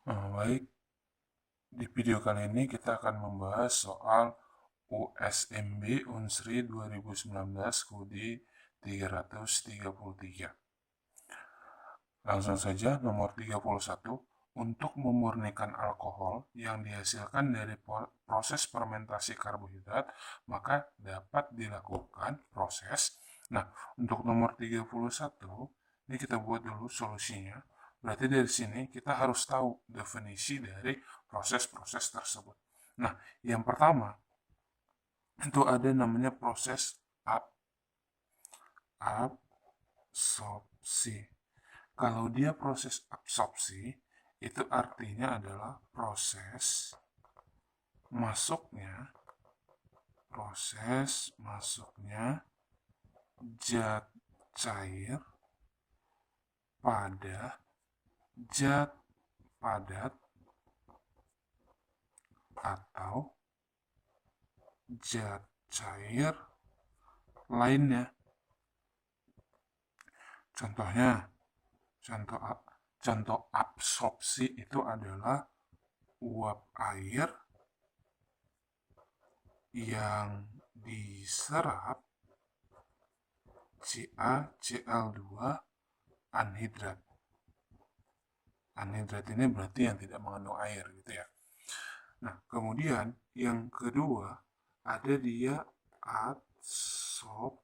Baik, di video kali ini kita akan membahas soal USMB Unsri 2019 Kudi 333. Langsung saja nomor 31. Untuk memurnikan alkohol yang dihasilkan dari proses fermentasi karbohidrat, maka dapat dilakukan proses. Nah, untuk nomor 31, ini kita buat dulu solusinya. Berarti dari sini kita harus tahu definisi dari proses-proses tersebut. Nah, yang pertama itu ada namanya proses absorpsi. Kalau dia proses absorpsi, itu artinya adalah proses masuknya zat cair pada zat padat atau zat cair lainnya. Contohnya, contoh absorpsi itu adalah uap air yang diserap CaCl2 anhidrat. Anhidrat ini berarti yang tidak mengandung air gitu ya. Nah, kemudian yang kedua ada dia adsorpsi.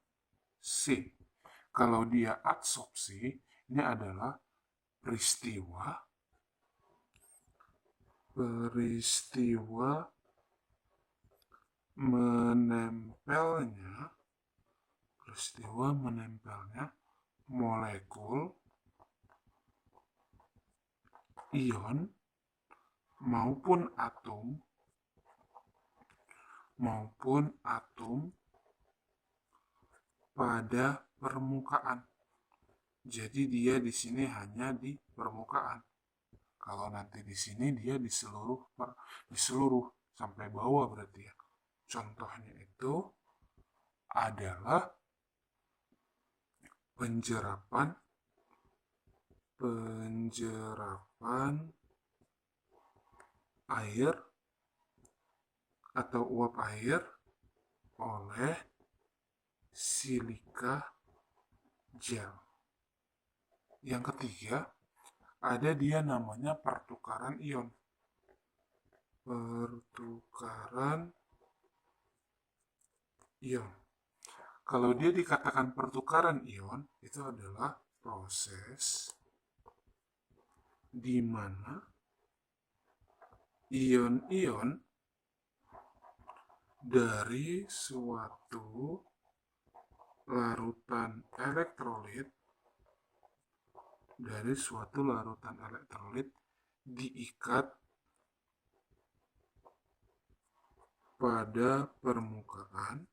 Kalau dia adsorpsi, ini adalah peristiwa menempelnya molekul ion maupun atom pada permukaan. Jadi dia di sini hanya di permukaan. Kalau nanti di sini dia di seluruh sampai bawah berarti ya. Contohnya itu adalah penjerapan air atau uap air oleh silika gel. Yang ketiga, ada dia namanya pertukaran ion. Kalau dia dikatakan pertukaran ion, itu adalah proses di mana ion-ion dari suatu larutan elektrolit diikat pada permukaan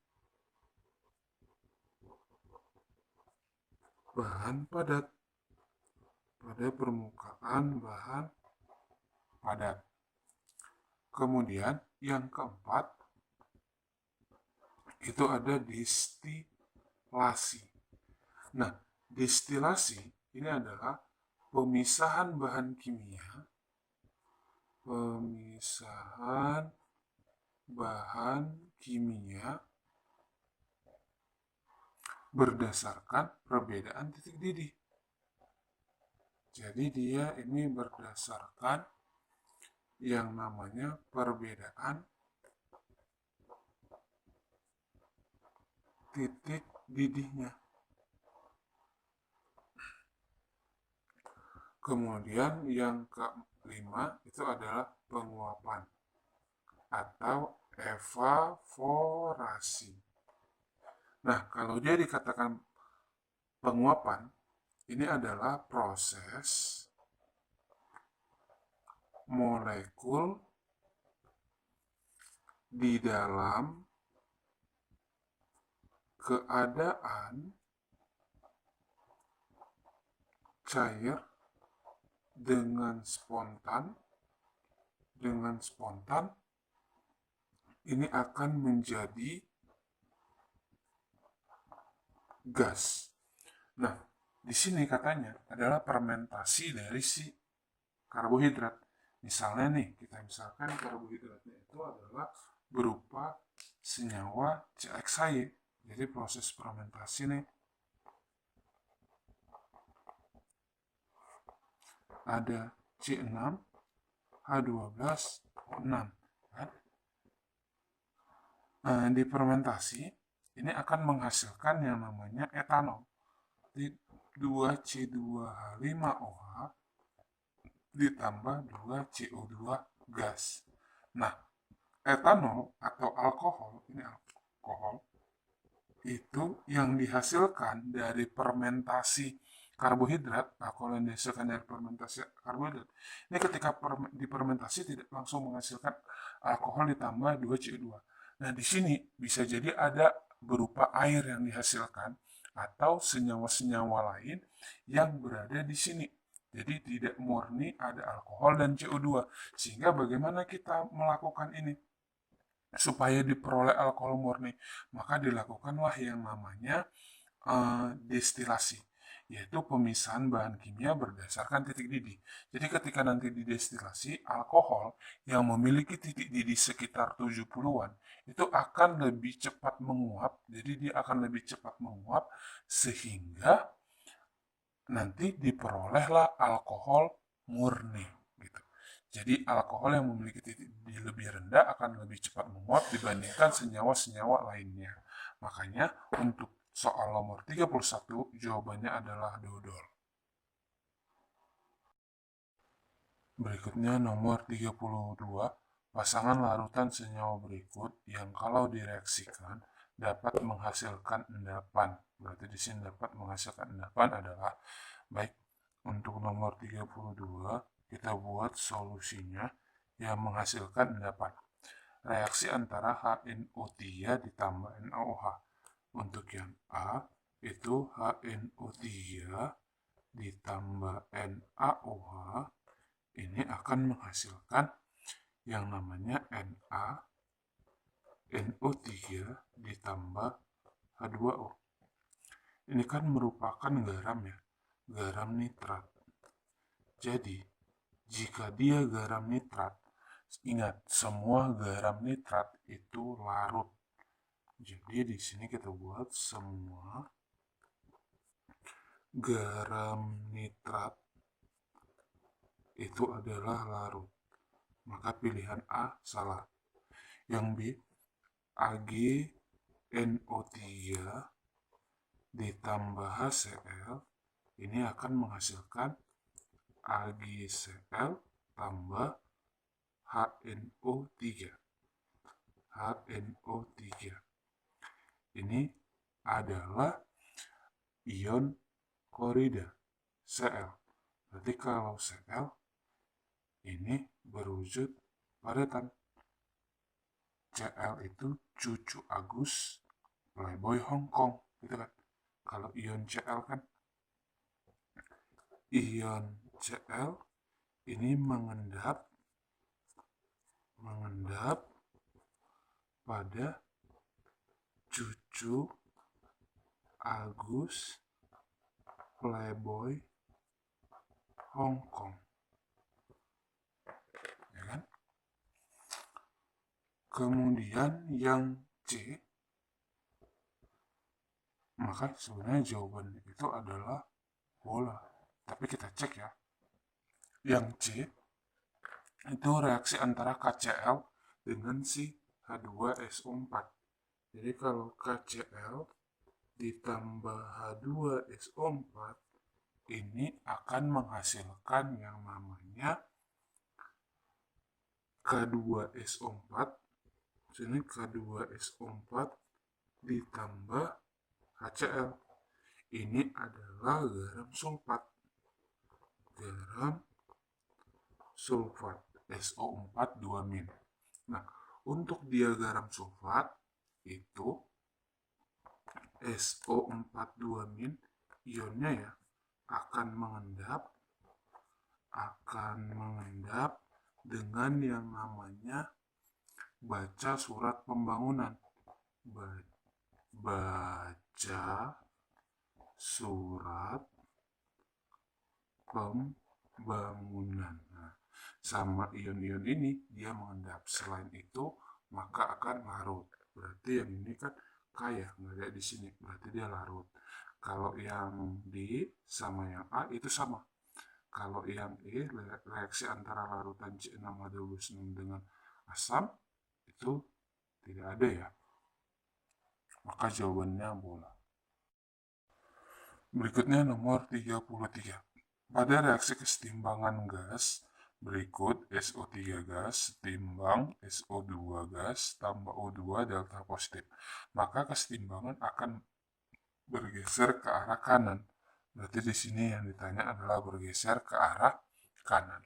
bahan padat. Kemudian yang keempat itu ada destilasi. Nah, destilasi ini adalah pemisahan bahan kimia berdasarkan perbedaan titik didih. Jadi dia ini berdasarkan yang namanya perbedaan titik didihnya. Kemudian yang kelima itu adalah penguapan atau evaporasi. Nah, kalau dia dikatakan penguapan, ini adalah proses molekul di dalam keadaan cair dengan spontan ini akan menjadi gas. Nah, di sini katanya adalah fermentasi dari si karbohidrat. Misalnya nih, kita misalkan karbohidratnya itu adalah berupa senyawa CXY. Jadi proses fermentasi nih ada C6, H12, O6 kan? Di fermentasi ini akan menghasilkan yang namanya etanol. Jadi 2C2H5OH ditambah 2CO2 gas. Nah, etanol atau alkohol, ini alkohol, itu yang dihasilkan dari fermentasi karbohidrat, alkohol yang dihasilkan dari fermentasi karbohidrat, ini ketika difermentasi tidak langsung menghasilkan alkohol ditambah 2CO2. Nah, di sini bisa jadi ada berupa air yang dihasilkan atau senyawa-senyawa lain yang berada di sini. Jadi tidak murni ada alkohol dan CO2. Sehingga bagaimana kita melakukan ini? Supaya diperoleh alkohol murni, maka dilakukanlah yang namanya destilasi, yaitu pemisahan bahan kimia berdasarkan titik didih. Jadi ketika nanti didestilasi, alkohol yang memiliki titik didih sekitar 70-an itu akan lebih cepat menguap, jadi dia akan lebih cepat menguap sehingga nanti diperolehlah alkohol murni gitu. Jadi alkohol yang memiliki titik didih lebih rendah akan lebih cepat menguap dibandingkan senyawa-senyawa lainnya. Makanya untuk soal nomor 31 jawabannya adalah dodol. Berikutnya nomor 32, pasangan larutan senyawa berikut yang kalau direaksikan dapat menghasilkan endapan. Berarti di sini dapat menghasilkan endapan adalah baik. Untuk nomor 32 kita buat solusinya yang menghasilkan endapan. Reaksi antara HNO3 ditambah NaOH. Untuk yang A itu HNO3 ditambah NaOH ini akan menghasilkan yang namanya NaNO3 ditambah H2O. Ini kan merupakan garam ya, garam nitrat. Jadi, jika dia garam nitrat, ingat semua garam nitrat itu larut. Jadi di sini kita buat semua garam nitrat itu adalah larut. Maka pilihan A salah. Yang B, AgNO3 ditambah HCl ini akan menghasilkan AgCl tambah HNO3. HNO3 ini adalah ion klorida Cl. Berarti kalau Cl ini berwujud padatan. Cl itu cucu Agus playboy Hongkong, gitu kan? Kalau ion Cl kan, ion Cl ini mengendap pada cucu Agus playboy Hongkong, ya kan? Kemudian yang C, maka sebenarnya jawabannya itu adalah bola. Tapi kita cek ya. Yang C itu reaksi antara KCl dengan si H2SO4. Jadi kalau KCl ditambah H2SO4 ini akan menghasilkan yang namanya K2SO4. Sini K2SO4 ditambah HCl. Ini adalah garam sulfat. Garam sulfat SO4 2-. Nah, untuk dia garam sulfat itu SO4 2- ionnya ya akan mengendap dengan yang namanya baca surat pembangunan. Baca surat pembangunan. Nah, sama ion-ion ini dia mengendap. Selain itu maka akan larut. Berarti yang ini kan kaya, nggak ada di sini, berarti dia larut. Kalau yang D sama yang A itu sama. Kalau yang E, reaksi antara larutan C6H12 dengan asam itu tidak ada ya. Maka jawabannya bola. Berikutnya nomor 33. Pada reaksi kesetimbangan gas berikut SO3 gas timbang SO2 gas tambah O2 delta positif, maka kesetimbangan akan bergeser ke arah kanan. Berarti di sini yang ditanya adalah bergeser ke arah kanan.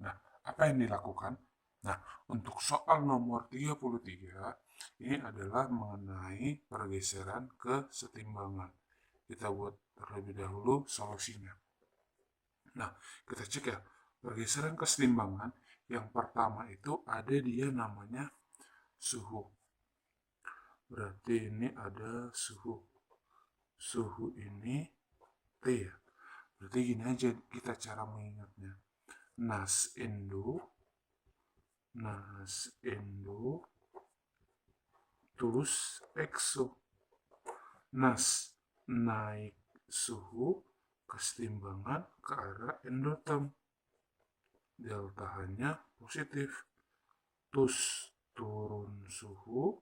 Nah, apa yang dilakukan? Nah, untuk soal nomor 33 ini adalah mengenai pergeseran kesetimbangan. Kita buat terlebih dahulu solusinya. Nah, kita cek ya. Pergeseran kesetimbangan yang pertama itu ada dia namanya suhu. Berarti ini ada suhu. Suhu ini T ya. Berarti gini aja kita cara mengingatnya. Nas Indo terus EXO. Nas naik suhu kesetimbangan ke arah endoterm. Delta-nya positif. Tus turun suhu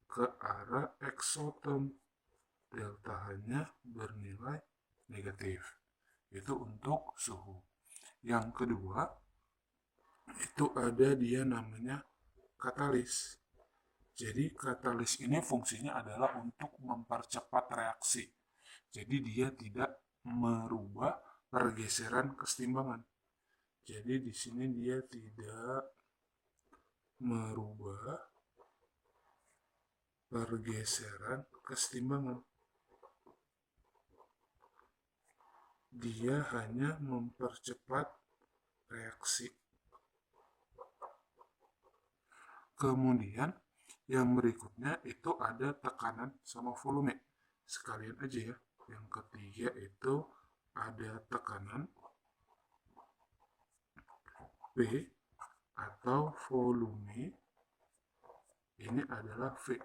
ke arah exotherm. Delta-nya bernilai negatif. Itu untuk suhu. Yang kedua, itu ada dia namanya katalis. Jadi katalis ini fungsinya adalah untuk mempercepat reaksi. Jadi dia tidak merubah pergeseran kesetimbangan. Jadi di sini dia tidak merubah pergeseran kesetimbangan. Dia hanya mempercepat reaksi. Kemudian yang berikutnya itu ada tekanan sama volume. Sekalian aja ya. Yang ketiga itu ada tekanan P atau volume, ini adalah V.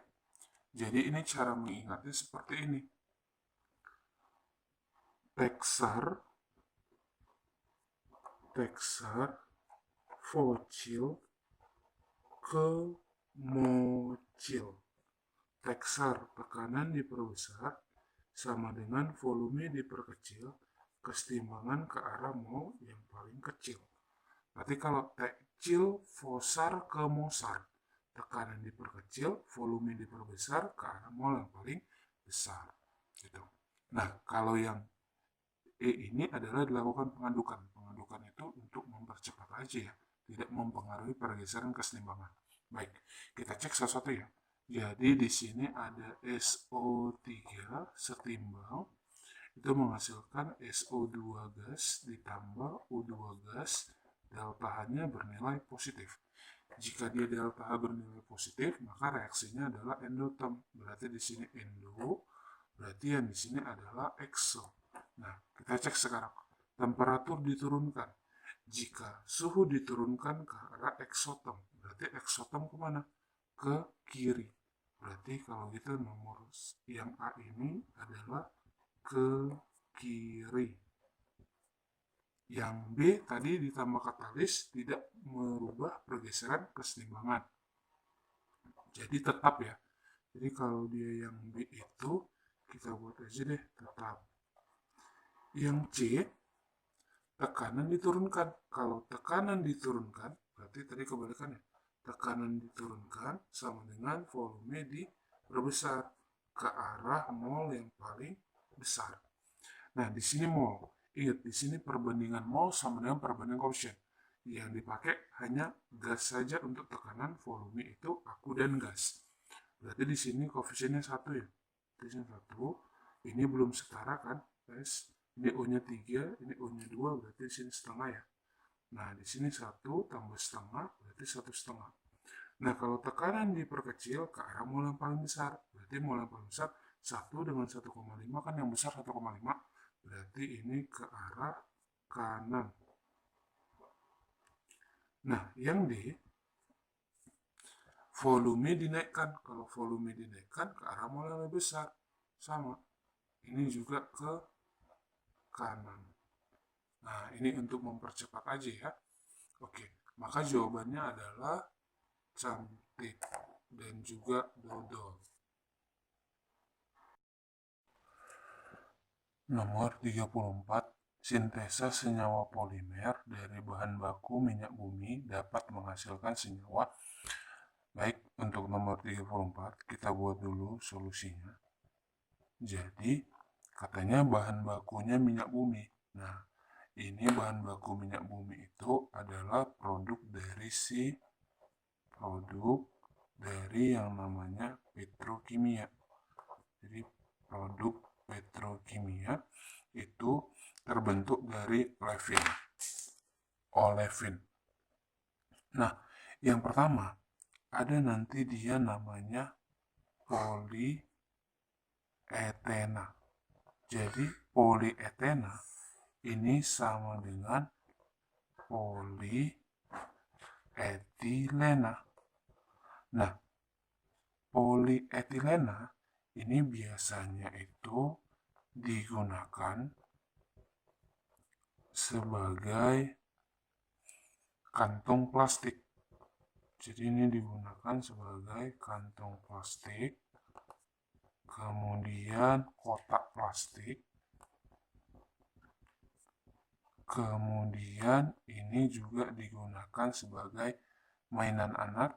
Jadi ini cara mengingatnya seperti ini. Teksar, vocil, kemocil. Teksar, tekanan diperbesar, sama dengan volume diperkecil, kesetimbangan ke arah mol yang paling kecil. Berarti kalau tekcil, fosar, kemosar, tekanan diperkecil, volume diperbesar ke arah mol yang paling besar. Gitu. Nah, kalau yang E ini adalah dilakukan pengadukan. Pengadukan itu untuk mempercepat aja ya, tidak mempengaruhi pergeseran kesetimbangan. Baik, kita cek satu-satu ya. Jadi di sini ada SO3 setimbang itu menghasilkan SO2 gas ditambah O2 gas, delta-nya bernilai positif. Jika dia delta bernilai positif, maka reaksinya adalah endoterm. Berarti di sini endo, berarti yang di sini adalah exo. Nah, kita cek sekarang. Temperatur diturunkan. Jika suhu diturunkan ke arah exotherm, berarti exotherm kemana? Ke kiri. Berarti kalau gitu nomor yang A ini adalah ke kiri. Yang B tadi ditambah katalis tidak merubah pergeseran kesetimbangan. Jadi tetap ya. Jadi kalau dia yang B itu kita buat aja deh tetap. Yang C tekanan diturunkan. Kalau tekanan diturunkan berarti tadi kebalikannya. Tekanan diturunkan sama dengan volume diperbesar ke arah mol yang paling besar. Nah, di sini mol. Ingat, di sini perbandingan mol sama dengan perbandingan koefisien. Yang dipakai hanya gas saja untuk tekanan, volume itu aku dan gas. Berarti di sini koefisiennya 1 ya. Di sini 1. Ini belum setara kan, guys. Ini O-nya 3, ini O-nya 2, berarti di sini setengah ya. Nah, di sini 1 tambah setengah, berarti 1,5. Nah, kalau tekanan diperkecil ke arah mol yang paling besar, berarti mol yang paling besar 1 dengan 1,5 kan yang besar 1,5, berarti ini ke arah kanan. Nah, yang D, volume dinaikkan. Kalau volume dinaikkan ke arah mol yang lebih besar. Sama. Ini juga ke kanan. Nah, ini untuk mempercepat aja ya. Oke, maka jawabannya adalah cantik dan juga dodol. Nomor 34. Sintesa senyawa polimer dari bahan baku minyak bumi dapat menghasilkan senyawa. Baik, untuk nomor 34 kita buat dulu solusinya. Jadi, katanya bahan bakunya minyak bumi. Nah, ini bahan baku minyak bumi itu adalah produk dari yang namanya petrokimia. Jadi, produk petrokimia itu terbentuk dari olefin. Nah, yang pertama ada nanti dia namanya polietena. Jadi polietena ini sama dengan polietilena. Nah, polietilena ini biasanya itu digunakan sebagai kantong plastik. Jadi ini digunakan sebagai kantong plastik, kemudian kotak plastik, kemudian ini juga digunakan sebagai mainan anak,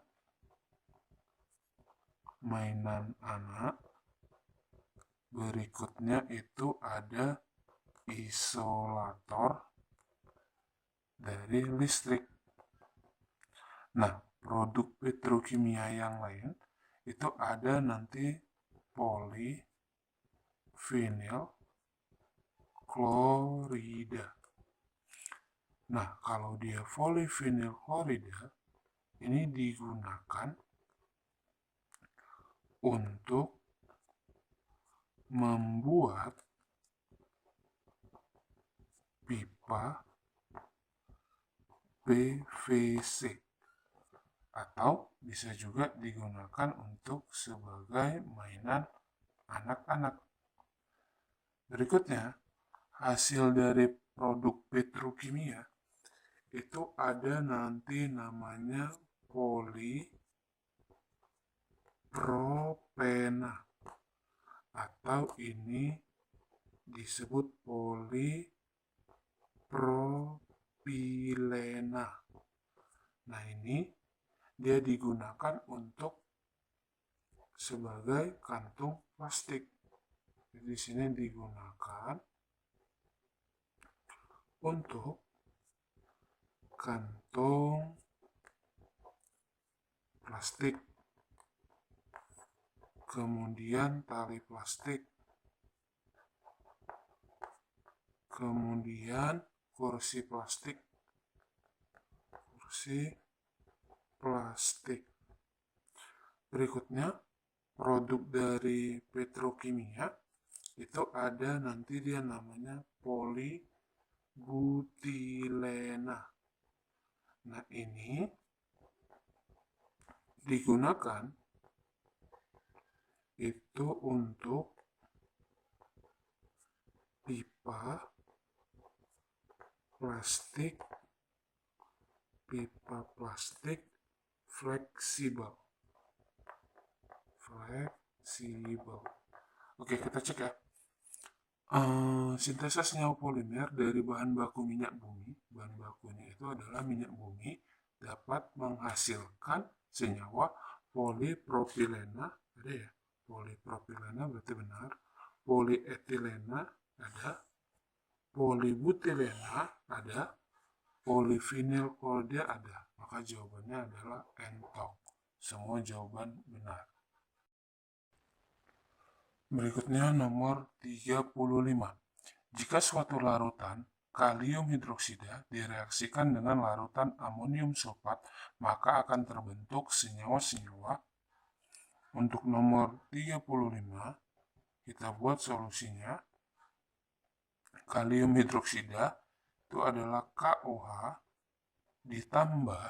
berikutnya itu ada isolator dari listrik. Nah, produk petrokimia yang lain itu ada nanti polivinil klorida. Nah, kalau dia polivinil klorida ini digunakan untuk membuat pipa PVC, atau bisa juga digunakan untuk sebagai mainan anak-anak. Berikutnya, hasil dari produk petrokimia itu ada nanti namanya polipropena, atau ini disebut polipropilena. Nah, ini dia digunakan untuk sebagai kantung plastik. Jadi di sini digunakan untuk kantong plastik, kemudian tali plastik, kemudian kursi plastik. Berikutnya, produk dari petrokimia itu ada nanti dia namanya polibutilena. Nah, ini digunakan itu untuk pipa plastik fleksibel. Oke, kita cek ya. Sintesa senyawa polimer dari bahan baku minyak bumi. Bahan bakunya itu adalah minyak bumi, dapat menghasilkan senyawa polipropilena. Ada ya? Polipropilena berarti benar. Polietilena ada. Polibutilena ada. Polivinil klorida ada. Maka jawabannya adalah entok. Semua jawaban benar. Berikutnya nomor 35. Jika suatu larutan kalium hidroksida direaksikan dengan larutan amonium sulfat, maka akan terbentuk senyawa-senyawa. Untuk nomor 35, kita buat solusinya. Kalium hidroksida itu adalah KOH ditambah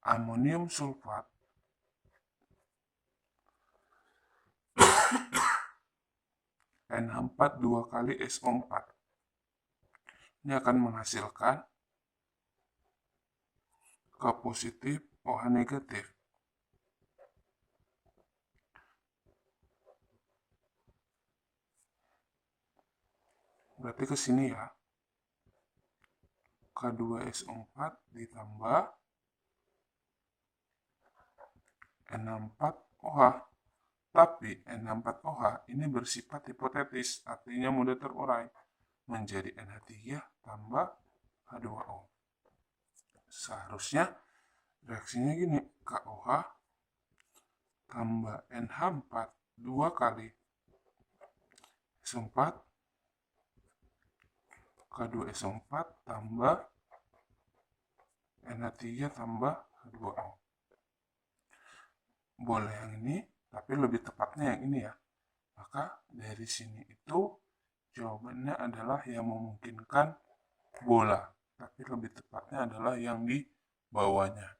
amonium sulfat NH4 2 kali SO4. Ini akan menghasilkan K positif OH negatif. Berarti ke sini ya. K2SO4 ditambah N64OH. Tapi N64OH ini bersifat hipotetis, artinya mudah terurai, menjadi NH3 tambah H2O. Seharusnya reaksinya gini, KOH tambah NH4 2 kali S4 K2SO4 tambah NH3 tambah H2O. Boleh yang ini, tapi lebih tepatnya yang ini ya. Maka dari sini itu jawabannya adalah yang memungkinkan bola, tapi lebih tepatnya adalah yang di bawahnya.